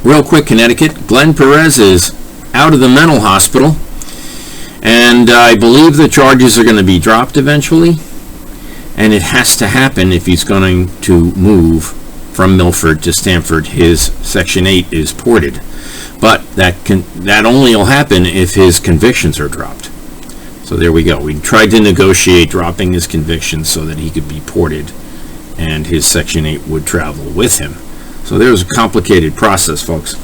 Real quick, Connecticut, Glen Perez is out of the mental hospital, and I believe the charges are going to be dropped eventually, and it has to happen if he's going to move from Milford to Stamford. His Section 8 is ported, but that only will happen if his convictions are dropped. So there we go. We tried to negotiate dropping his convictions so that he could be ported and his Section 8 would travel with him. So there's a complicated process, folks.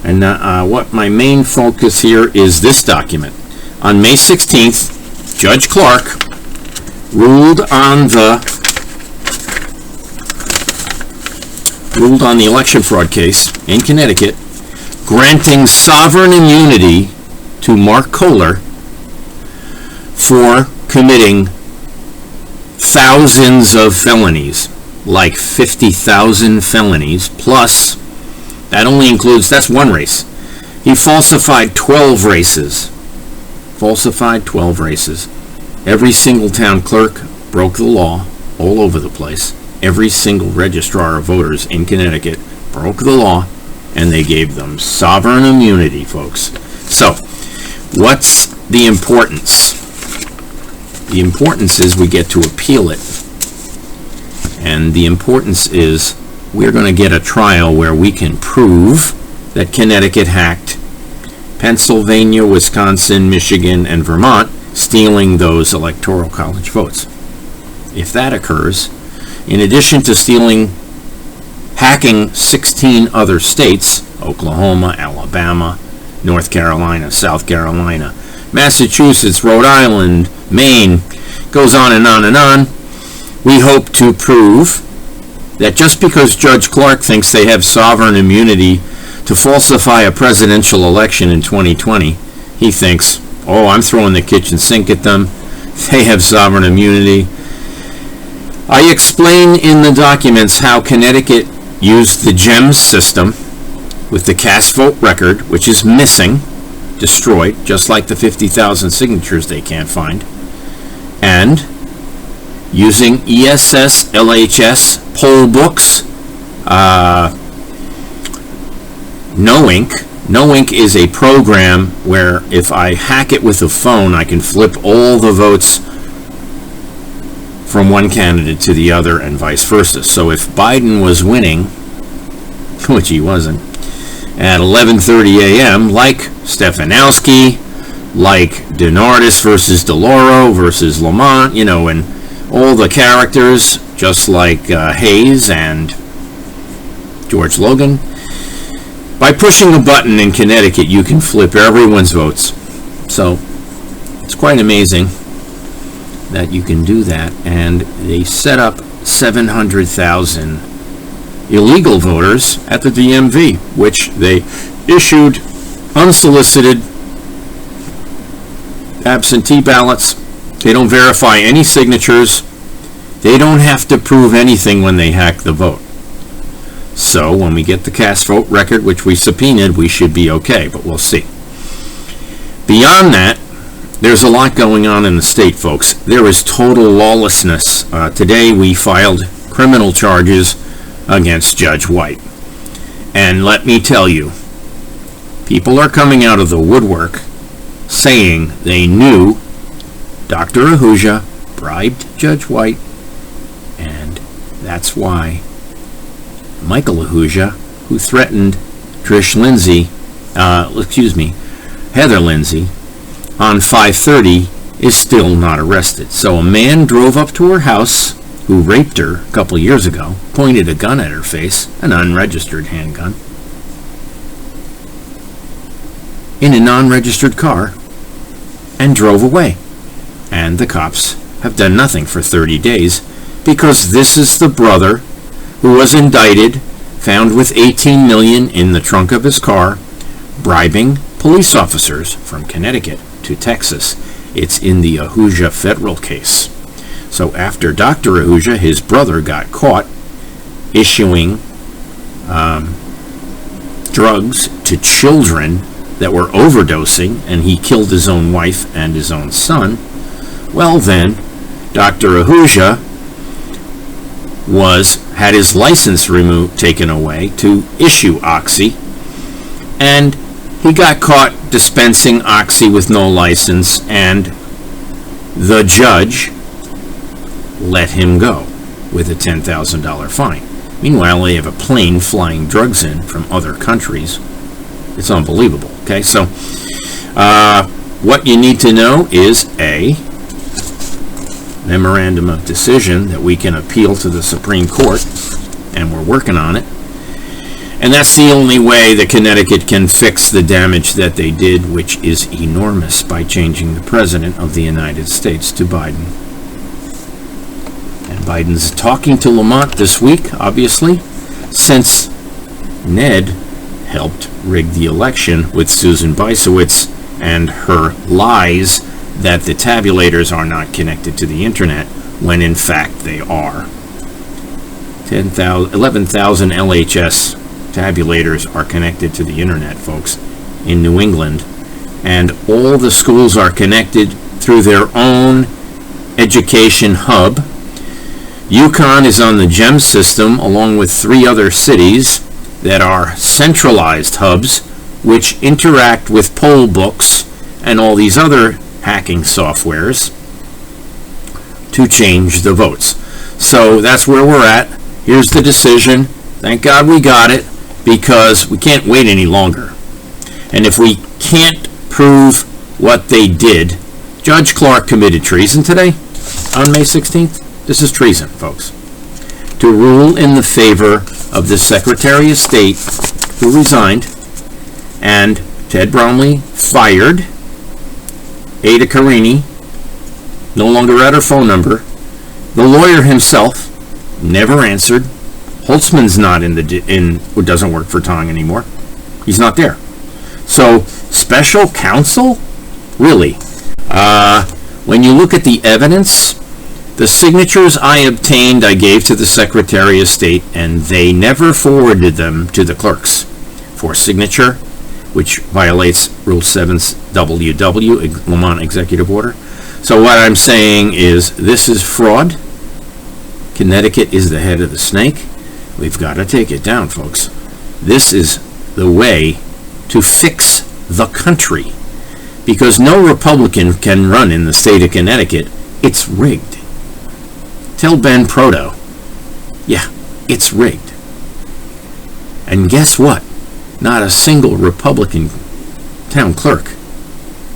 And what my main focus here is this document. On May 16th, Judge Clark ruled on the election fraud case in Connecticut, granting sovereign immunity to Mark Kohler for committing thousands of felonies, like 50,000 felonies, plus that only includes, that's one race. He falsified 12 races. Every single town clerk broke the law all over the place. Every single registrar of voters in Connecticut broke the law, and they gave them sovereign immunity, folks. So, what's the importance? The importance is we get to appeal it. And the importance is we're going to get a trial where we can prove that Connecticut hacked Pennsylvania, Wisconsin, Michigan, and Vermont, stealing those electoral college votes. If that occurs, in addition to hacking 16 other states, Oklahoma, Alabama, North Carolina, South Carolina, Massachusetts, Rhode Island, Maine, goes on and on and on, we hope to prove that just because Judge Clark thinks they have sovereign immunity to falsify a presidential election in 2020, he thinks, oh, I'm throwing the kitchen sink at them. They have sovereign immunity. I explain in the documents how Connecticut used the GEMS system with the cast vote record, which is missing, destroyed, just like the 50,000 signatures they can't find, and using ESS, LHS, poll books, NoInk is a program where if I hack it with a phone, I can flip all the votes from one candidate to the other and vice versa. So if Biden was winning, which he wasn't, at 11:30 a.m., like Stefanowski, like DeNardis versus DeLauro versus Lamont, and all the characters, just like Hayes and George Logan, by pushing a button in Connecticut, you can flip everyone's votes. So it's quite amazing that you can do that. And they set up 700,000 illegal voters at the DMV, which they issued unsolicited absentee ballots. They don't verify any signatures. They don't have to prove anything when they hack the vote. So when we get the cast vote record, which we subpoenaed, we should be okay, but we'll see. Beyond that, there's a lot going on in the state, folks. There is total lawlessness. Today we filed criminal charges against Judge White. And let me tell you, people are coming out of the woodwork saying they knew Dr. Ahuja bribed Judge White, and that's why Michael Ahuja, who threatened Heather Lindsay, on 5/30, is still not arrested. So a man drove up to her house who raped her a couple years ago, pointed a gun at her face, an unregistered handgun, in a non-registered car, and drove away. And the cops have done nothing for 30 days because this is the brother who was indicted, found with $18 million in the trunk of his car, bribing police officers from Connecticut to Texas. It's in the Ahuja federal case. So after Dr. Ahuja, his brother, got caught issuing drugs to children that were overdosing, and he killed his own wife and his own son, well then, Dr. Ahuja had his license taken away to issue Oxy, and he got caught dispensing oxy with no license, and the judge let him go with a $10,000 fine. Meanwhile, they have a plane flying drugs in from other countries. It's unbelievable. Okay, so what you need to know is a memorandum of decision that we can appeal to the Supreme Court, and we're working on it. And that's the only way that Connecticut can fix the damage that they did, which is enormous, by changing the President of the United States to Biden. And Biden's talking to Lamont this week, obviously, since Ned helped rig the election with Susan Bisowitz and her lies that the tabulators are not connected to the internet, when in fact they are. 11,000 LHS tabulators are connected to the internet, folks, in New England, and all the schools are connected through their own education hub. Yukon is on the GEM system, along with 3 other cities that are centralized hubs which interact with poll books and all these other hacking softwares to change the votes. So that's where we're at. Here's the decision. Thank God we got it, because we can't wait any longer. And if we can't prove what they did, Judge Clark committed treason today on May 16th. This is treason, folks. To rule in the favor of the Secretary of State, who resigned, and Ted Bromley fired Ada Carini, no longer at her phone number. The lawyer himself never answered. Holtzman's not who doesn't work for Tong anymore. He's not there. So, special counsel? Really? When you look at the evidence, the signatures I obtained, I gave to the Secretary of State, and they never forwarded them to the clerks for signature, which violates Rule 7's WW, Lamont Executive Order. So what I'm saying is, this is fraud. Connecticut is the head of the snake. We've got to take it down, folks. This is the way to fix the country, because no Republican can run in the state of Connecticut. It's rigged. Tell Ben Proto, yeah, it's rigged. And guess what? Not a single Republican town clerk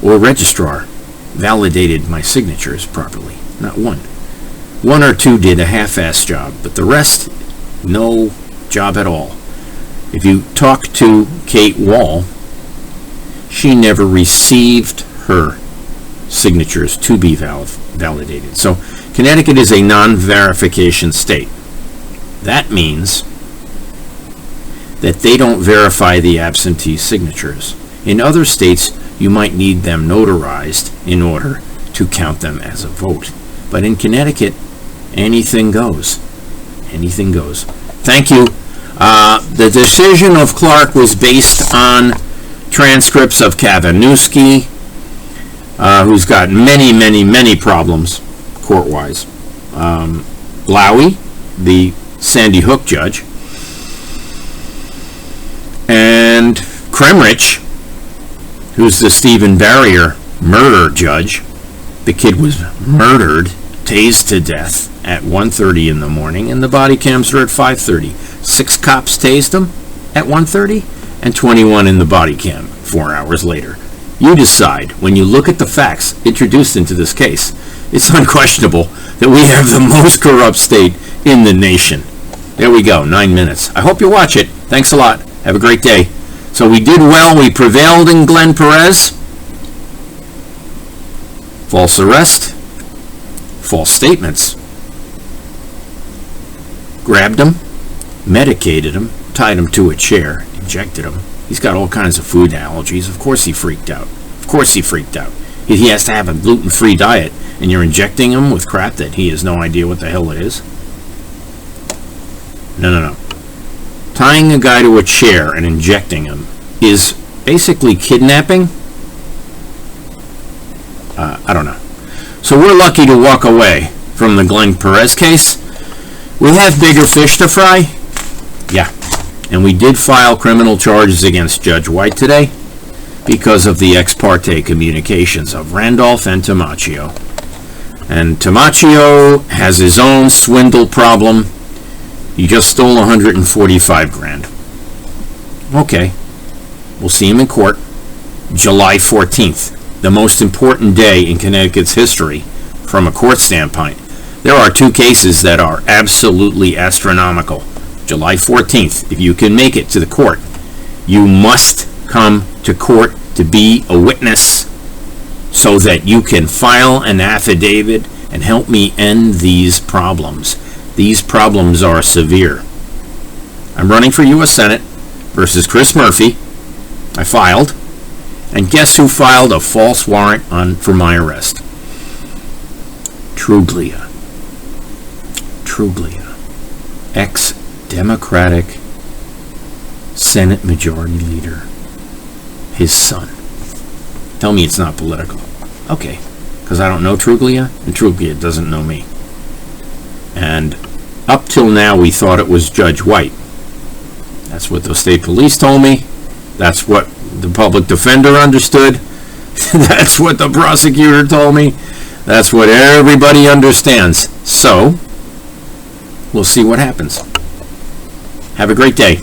or registrar validated my signatures properly. Not one. 1 or 2 did a half-assed job, but the rest, no job at all. If you talk to Kate Wall, she never received her signatures to be validated. So Connecticut is a non-verification state. That means that they don't verify the absentee signatures. In other states, you might need them notarized in order to count them as a vote. But in Connecticut, anything goes. Anything goes. Thank you. The decision of Clark was based on transcripts of Kavanewski, who's got many, many, many problems court-wise. Lowy, the Sandy Hook judge, and Kremrich, who's the Stephen Barrier murder judge. The kid was murdered, tased to death at 1:30 in the morning, and the body cams are at 5:30. 6 cops tased him at 1:30, and 21 in the body cam 4 hours later. You decide. When you look at the facts introduced into this case, it's unquestionable that we have the most corrupt state in the nation. There we go, 9 minutes. I hope you watch it. Thanks a lot. Have a great day. So we did well. We prevailed in Glen Perez. False arrest. False statements. Grabbed him, medicated him, tied him to a chair, injected him. He's got all kinds of food allergies. Of course he freaked out. Of course he freaked out. He has to have a gluten-free diet, and you're injecting him with crap that he has no idea what the hell it is? No. Tying a guy to a chair and injecting him is basically kidnapping. I don't know. So we're lucky to walk away from the Glen Perez case. We have bigger fish to fry. Yeah. And we did file criminal charges against Judge White today because of the ex parte communications of Randolph and Tamaccio. And Tamaccio has his own swindle problem. He just stole 145 grand. Okay, we'll see him in court July 14th, the most important day in Connecticut's history from a court standpoint. There are two cases that are absolutely astronomical. July 14th, if you can make it to the court, you must come to court to be a witness so that you can file an affidavit and help me end these problems. These problems are severe. I'm running for U.S. Senate versus Chris Murphy. I filed. And guess who filed a false warrant for my arrest? Truglia. Ex-Democratic Senate Majority Leader. His son. Tell me it's not political. Okay, because I don't know Truglia, and Truglia doesn't know me. And up till now, we thought it was Judge White. That's what the state police told me. That's what the public defender understood. That's what the prosecutor told me. That's what everybody understands. So, we'll see what happens. Have a great day.